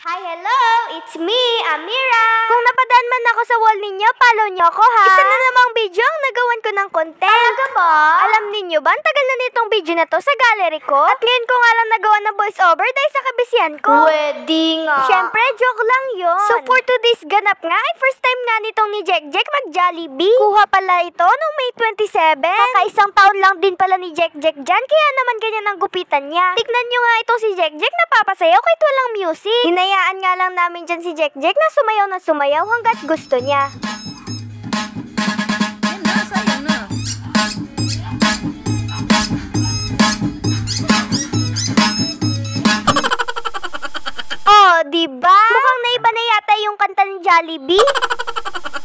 Hi, hello! It's me, Amira! Kung napadaan man ako sa wall ninyo, follow nyo ako ha! Isa na namang video ang nagawan ko ng content. Talaga ba? Alam ninyo ba, ang tagal na nitong video na to sa gallery ko? At ngayon ko nga lang nagawa ng voice over dahil sa kabisihan ko. Wedding nga! Syempre, joke lang yun. So for today's ganap nga, ay first time nga nitong ni Jack mag-Jollibee. Kuha pala ito noong May 27. Kakaisang taon lang din pala ni Jack dyan, kaya naman ganyan ang gupitan niya. Tignan nyo nga itong si Jack napapasayaw kahit walang music. Hinayaan nga lang namin dyan si Jack na sumayaw hanggat gusto niya. Oh, diba? Mukhang naiba na yata yung kanta ni Jollibee.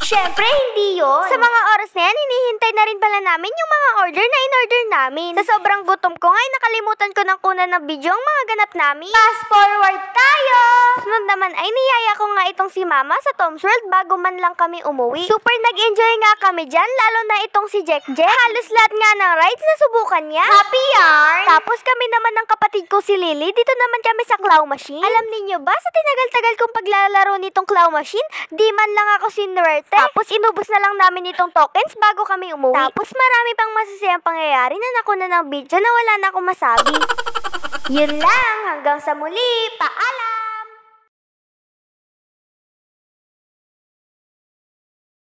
Syempre, hindi yun. Sa mga oras na yan, hinihintay na rin pala namin yung mga order na in-order namin. Sa sobrang gutom ko nga, nakalimutan ko ng kunan ng video ang mga ganap namin. Fast forward tayo! Sunod naman ay niyaya ko nga itong si Mama sa Tom's World bago man lang kami umuwi. Super nag-enjoy nga kami dyan, lalo na itong si Jack. Halos lahat nga ng rides na subukan niya. Happy yarn! Tapos kami naman ng kapatid ko si Lily, dito naman kami sa claw machine. Alam niyo ba, sa tinagal-tagal kong paglalaro nitong claw machine, di man lang ako sinuwerte. Tapos inubos na lang namin itong tokens bago kami umuwi. Tapos marami pang masasayang pangyayari na nakuna ng video na wala na akong masabi. Yun lang, hanggang sa muli, paalam!